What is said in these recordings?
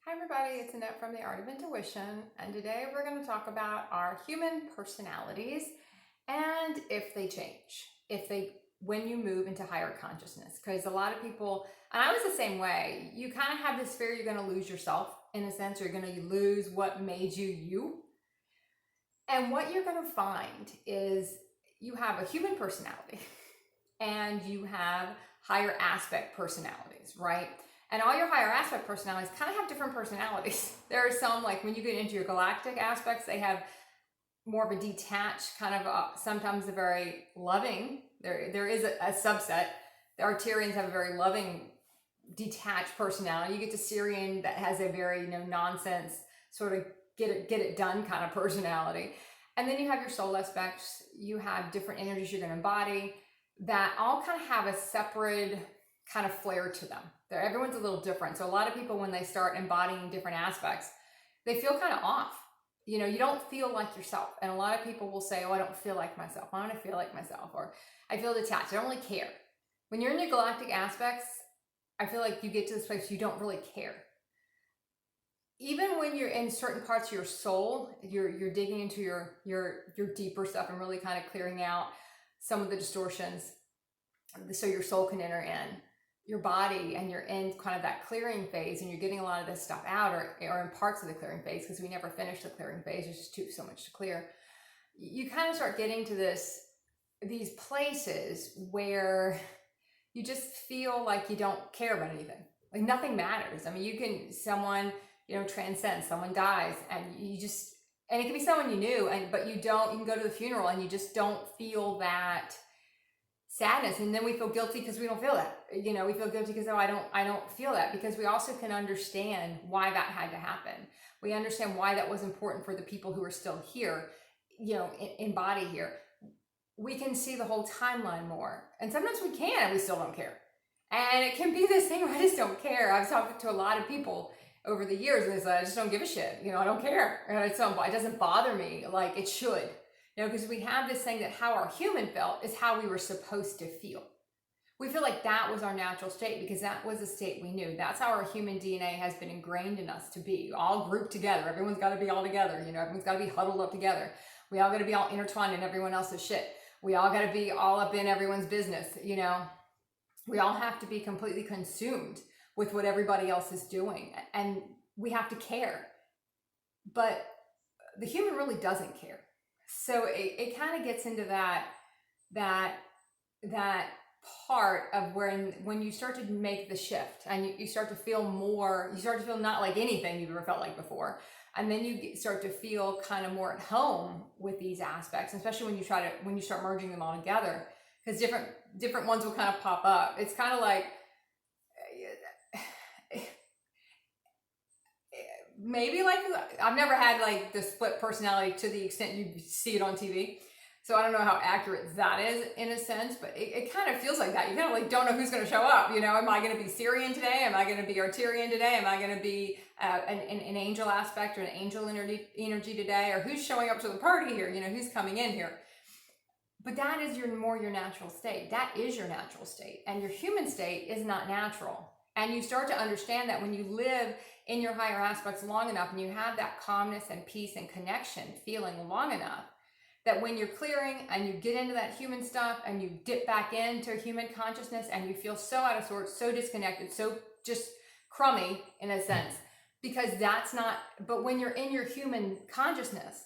Hi everybody, it's Annette from The Art of Intuition, and today we're going to talk about our human personalities and if they change, when you move into higher consciousness. Because a lot of people, and I was the same way, you kind of have this fear you're going to lose yourself in a sense, you're going to lose what made you you. And what you're going to find is you have a human personality and you have higher aspect personalities, right? And all your higher aspect personalities kind of have different personalities. There are some, like when you get into your galactic aspects, they have more of a detached kind of, sometimes a very loving, there is a subset. The Arcturians have a very loving, detached personality. You get to Sirian that has a very, nonsense, sort of get it done kind of personality. And then you have your soul aspects, you have different energies you're going to embody that all kind of have a separate kind of flair to them. Everyone's a little different. So a lot of people, when they start embodying different aspects, they feel kind of off. You don't feel like yourself. And a lot of people will say, oh, I don't feel like myself. I want to feel like myself. Or I feel detached. I don't really care. When you're in your galactic aspects, I feel like you get to this place you don't really care. Even when you're in certain parts of your soul, you're digging into your deeper stuff and really kind of clearing out some of the distortions so your soul can enter in your body, and you're in kind of that clearing phase and you're getting a lot of this stuff out, or in parts of the clearing phase, because we never finish the clearing phase. There's just so much to clear. You kind of start getting to these places where you just feel like you don't care about anything. Like nothing matters. I mean, someone, transcends, someone dies, and and it can be someone you knew, but you can go to the funeral and you just don't feel that sadness. And then we feel guilty because we don't feel that. We feel guilty because, oh, I don't feel that, because we also can understand why that had to happen. We understand why that was important for the people who are still here, in body here. We can see the whole timeline more. And sometimes we can, and we still don't care. And it can be this thing where I just don't care. I've talked to a lot of people over the years, and it's like, I just don't give a shit. I don't care. It doesn't bother me like it should. Because we have this thing that how our human felt is how we were supposed to feel. We feel like that was our natural state because that was the state we knew. That's how our human DNA has been ingrained in us to be, all grouped together. Everyone's got to be all together. Everyone's got to be huddled up together. We all got to be all intertwined in everyone else's shit. We all got to be all up in everyone's business. We all have to be completely consumed with what everybody else is doing, and we have to care. But the human really doesn't care. So it kind of gets into that part of when you start to make the shift, and you start to feel not like anything you've ever felt like before. And then you start to feel kind of more at home with these aspects, especially when you start merging them all together, because different ones will kind of pop up. It's kind of like, maybe like, I've never had like the split personality to the extent you see it on TV. So I don't know how accurate that is in a sense, but it kind of feels like that. You kind of like don't know who's going to show up. Am I going to be Sirian today? Am I going to be Arcturian today? Am I going to be an angel aspect or an angel energy today? Or who's showing up to the party here? Who's coming in here? But that is your natural state. That is your natural state. And your human state is not natural. And you start to understand that when you live in your higher aspects long enough, and you have that calmness and peace and connection feeling long enough, that when you're clearing and you get into that human stuff and you dip back into human consciousness and you feel so out of sorts, so disconnected, so just crummy in a sense, because but when you're in your human consciousness,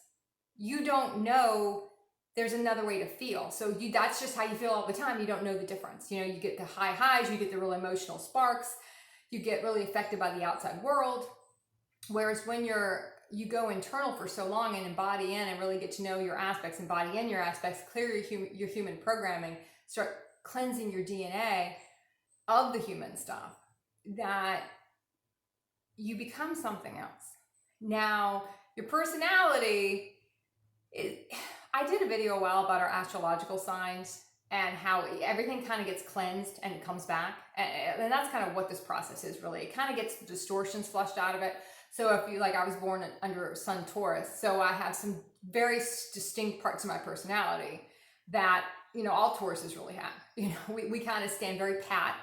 you don't know there's another way to feel. So that's just how you feel all the time. You don't know the difference. You get the high highs, you get the real emotional sparks, you get really affected by the outside world. Whereas when you go internal for so long and embody in and really get to know your aspects, embody in your aspects, clear your human programming, start cleansing your DNA of the human stuff, that you become something else. Now, your personality I did a video a while about our astrological signs and how everything kind of gets cleansed and it comes back. And that's kind of what this process is really. It kind of gets the distortions flushed out of it. So if you, I was born under Sun Taurus, so I have some very distinct parts of my personality that, all Tauruses really have. We kind of stand very pat.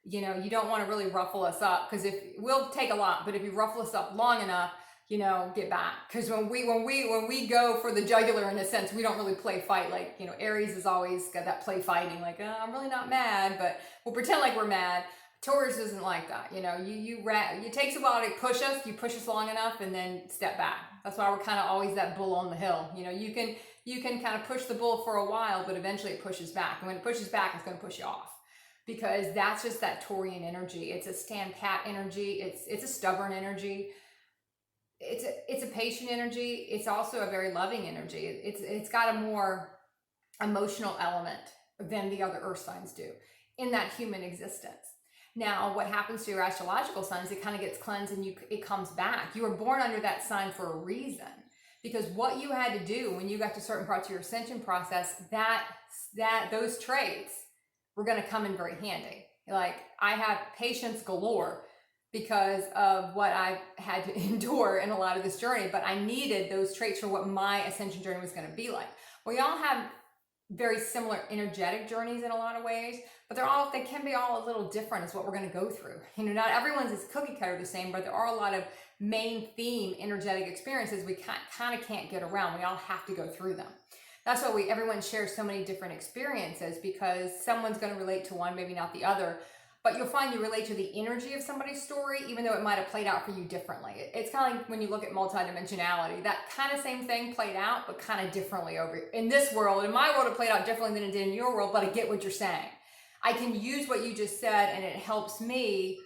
You know, you don't want to really ruffle us up, because if we'll take a lot, but if you ruffle us up long enough, you know, get back. Because when we go for the jugular, in a sense, we don't really play fight. Like, you know, Aries has always got that play fighting, like, oh, I'm really not mad, but we'll pretend like we're mad. Taurus isn't like that. You know, it takes a while to push us. You push us long enough and then step back. That's why we're kind of always that bull on the hill. You know, you can kind of push the bull for a while, but eventually it pushes back. And when it pushes back, it's going to push you off, because that's just that Taurian energy. It's a stand pat energy. It's a stubborn energy. It's a patient energy. It's also a very loving energy. It's got a more emotional element than the other earth signs do in that human existence. Now, what happens to your astrological signs, it kind of gets cleansed and it comes back. You were born under that sign for a reason, because what you had to do when you got to certain parts of your ascension process, that those traits were going to come in very handy. Like, I have patience galore because of what I've had to endure in a lot of this journey, but I needed those traits for what my ascension journey was going to be like. We all have very similar energetic journeys in a lot of ways, but they can be all a little different is what we're going to go through. You know, not everyone's is cookie cutter the same, but there are a lot of main theme energetic experiences we kind of can't get around. We all have to go through them. That's why everyone shares so many different experiences, because someone's going to relate to one, maybe not the other, but you'll find you relate to the energy of somebody's story, even though it might have played out for you differently. It's kind of like when you look at multidimensionality, that kind of same thing played out, but kind of differently over in this world. In my world, it played out differently than it did in your world, but I get what you're saying. I can use what you just said, and it helps me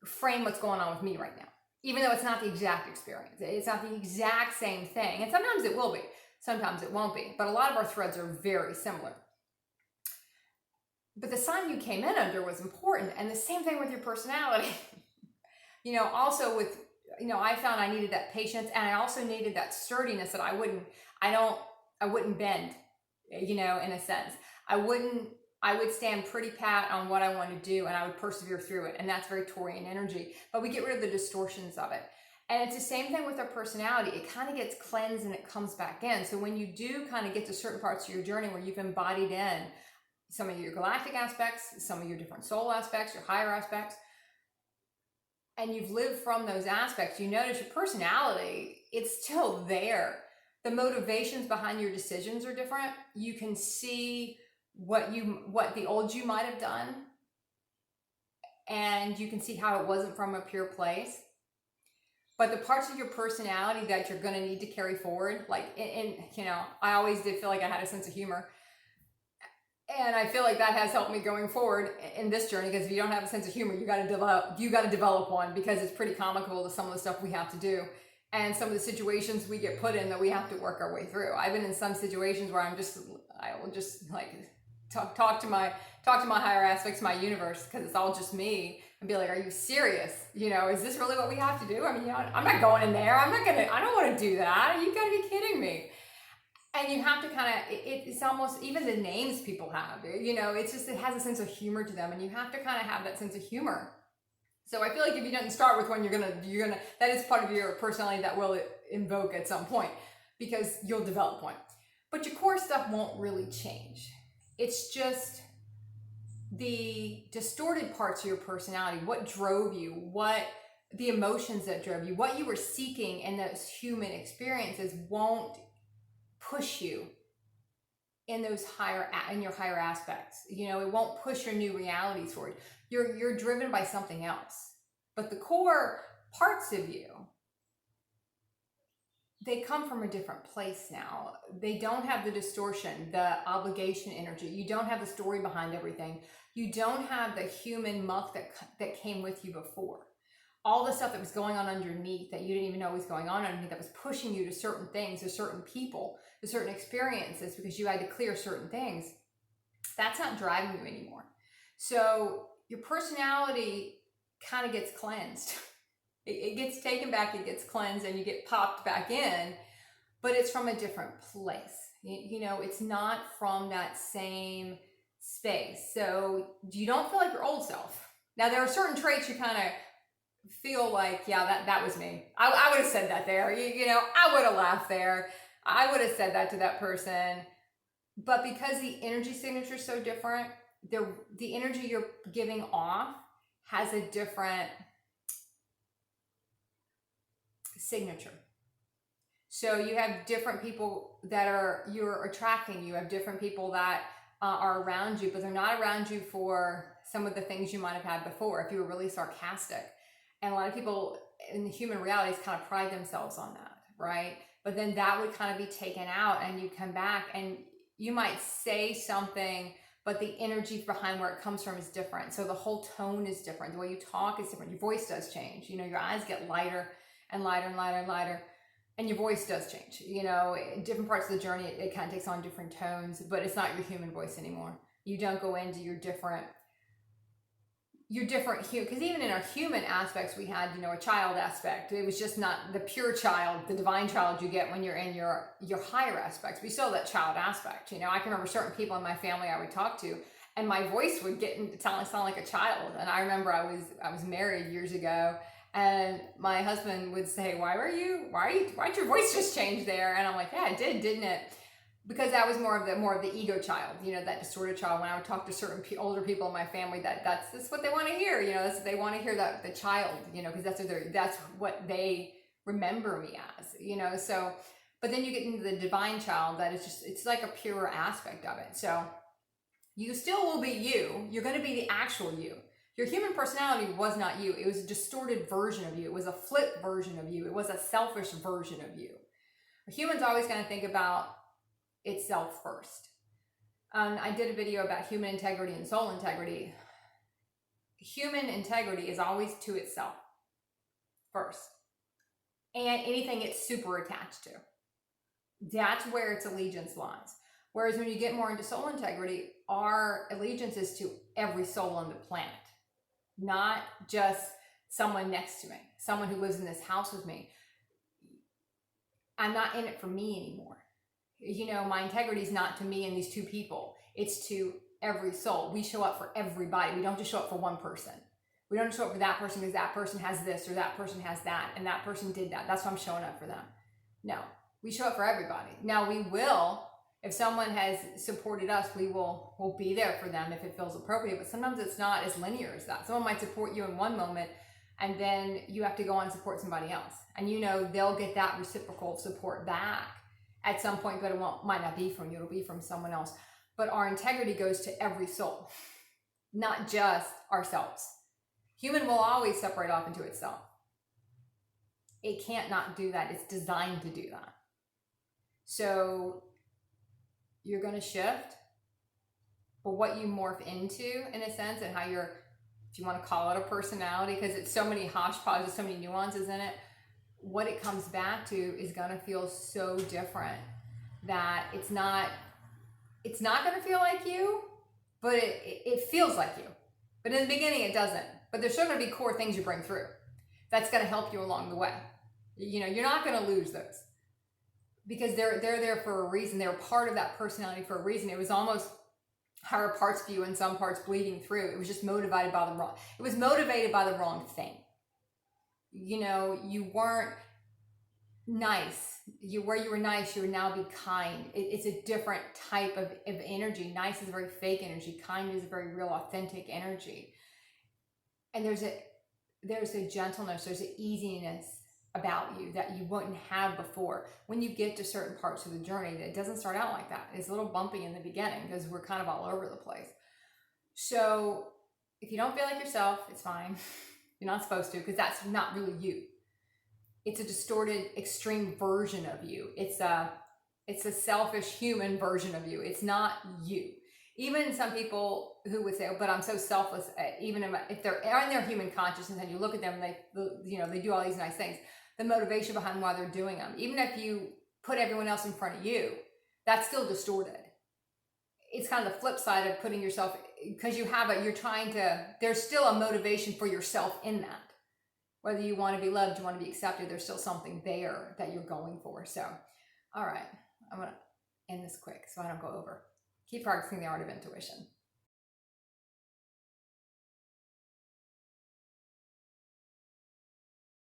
frame what's going on with me right now, even though it's not the exact experience. It's not the exact same thing. And sometimes it will be, sometimes it won't be, but a lot of our threads are very similar. But the sign you came in under was important. And the same thing with your personality. You know, also with, you know, I found I needed that patience, and I also needed that sturdiness that I wouldn't bend, you know, in a sense. I would stand pretty pat on what I want to do, and I would persevere through it. And that's very Taurian energy, but we get rid of the distortions of it. And it's the same thing with our personality. It kind of gets cleansed and it comes back in. So when you do kind of get to certain parts of your journey where you've embodied in some of your galactic aspects, some of your different soul aspects, your higher aspects, and you've lived from those aspects, you notice your personality, it's still there. The motivations behind your decisions are different. You can see what the old you might have done, and you can see how it wasn't from a pure place. But the parts of your personality that you're going to need to carry forward, like you know, I always did feel like I had a sense of humor. And I feel like that has helped me going forward in this journey, because if you don't have a sense of humor, you got to develop one, because it's pretty comical to some of the stuff we have to do, and some of the situations we get put in that we have to work our way through. I've been in some situations where I will just like talk to my higher aspects, my universe, because it's all just me, and be like, are you serious? You know, is this really what we have to do? I mean, you know, I'm not going in there. I don't want to do that. You got to be kidding me. And you have to kind of, it's almost, even the names people have, you know, it's just, it has a sense of humor to them, and you have to kind of have that sense of humor. So I feel like if you didn't start with one, you're gonna, that is part of your personality that will invoke at some point, because you'll develop one. But your core stuff won't really change. It's just the distorted parts of your personality, what drove you, what the emotions that drove you, what you were seeking in those human experiences won't push you in your higher aspects. You know, it won't push your new realities forward. You're driven by something else. But the core parts of you, they come from a different place now. They don't have the distortion, the obligation energy. You don't have the story behind everything. You don't have the human muck that came with you before. All the stuff that was going on underneath that you didn't even know was going on underneath, that was pushing you to certain things, to certain people, to certain experiences, because you had to clear certain things, that's not driving you anymore. So your personality kind of gets cleansed. It gets taken back, it gets cleansed, and you get popped back in, but it's from a different place. You know, it's not from that same space. So you don't feel like your old self. Now, there are certain traits you kind of feel like, yeah, that was me. I would have said that there. You know, I would have laughed there. I would have said that to that person. But because the energy signature is so different, the energy you're giving off has a different signature. So you have different people that you're attracting. You have different people that are around you, but they're not around you for some of the things you might have had before if you were really sarcastic. And a lot of people in the human realities kind of pride themselves on that, right? But then that would kind of be taken out, and you come back and you might say something, but the energy behind where it comes from is different. So the whole tone is different. The way you talk is different. Your voice does change. You know, your eyes get lighter and lighter and lighter and lighter. And your voice does change. You know, in different parts of the journey, it kind of takes on different tones, but it's not your human voice anymore. You don't go into your different because even in our human aspects, we had, you know, a child aspect. It was just not the pure child, the divine child you get when you're in your higher aspects. We still have that child aspect. You know, I can remember certain people in my family I would talk to, and my voice would get into sound like a child. And I remember I was married years ago, and my husband would say, why'd your voice just change there? And I'm like, yeah, it did, didn't it? Because that was more of the ego child, you know, that distorted child. When I would talk to certain older people in my family, that's what they want to hear, you know, they want to hear that the child, you know, because that's what they remember me as, you know. So, but then you get into the divine child, that is just, it's like a pure aspect of it. So you still will be you. You're going to be the actual you. Your human personality was not you. It was a distorted version of you. It was a flip version of you. It was a selfish version of you. A human's always going to think about itself first. I did a video about human integrity and soul integrity. Human integrity is always to itself first, and anything it's super attached to. That's where its allegiance lies. Whereas when you get more into soul integrity, our allegiance is to every soul on the planet, not just someone next to me, someone who lives in this house with me. I'm not in it for me anymore. You know, my integrity is not to me and these two people. It's to every soul. We show up for everybody. We don't just show up for one person. We don't show up for that person because that person has this or that person has that and that person did that. That's why I'm showing up for them. No, we show up for everybody. Now we will, if someone has supported us, we'll be there for them if it feels appropriate. But sometimes it's not as linear as that. Someone might support you in one moment, and then you have to go on and support somebody else. And you know they'll get that reciprocal support back at some point, but might not be from you, it'll be from someone else. But our integrity goes to every soul, not just ourselves. Human will always separate off into itself. It can't not do that. It's designed to do that. So you're going to shift, but what you morph into, in a sense, and how if you want to call it a personality, because it's so many hodgepodges, so many nuances in it, what it comes back to is going to feel so different that it's not going to feel like you, but it feels like you. But in the beginning, it doesn't. But there's still going to be core things you bring through. That's going to help you along the way. You know, you're not going to lose those because they're there for a reason. They're part of that personality for a reason. It was almost higher parts of you and some parts bleeding through. It was just motivated by the wrong thing. You know, you weren't nice. Where you were nice, you would now be kind. It's a different type of energy. Nice is a very fake energy. Kind is a very real, authentic energy. And there's a gentleness, there's an easiness about you that you wouldn't have before. When you get to certain parts of the journey, it doesn't start out like that. It's a little bumpy in the beginning because we're kind of all over the place. So if you don't feel like yourself, it's fine. You're not supposed to, because that's not really you. It's a distorted, extreme version of you. It's a selfish human version of you. It's not you. Even some people who would say, oh, but I'm so selfless, even if they're in their human consciousness and you look at them, they do all these nice things. The motivation behind why they're doing them, even if you put everyone else in front of you, that's still distorted. It's kind of the flip side of putting yourself, because there's still a motivation for yourself in that. Whether you want to be loved, you want to be accepted, there's still something there that you're going for. So, all right, I'm going to end this quick so I don't go over. Keep practicing the art of intuition.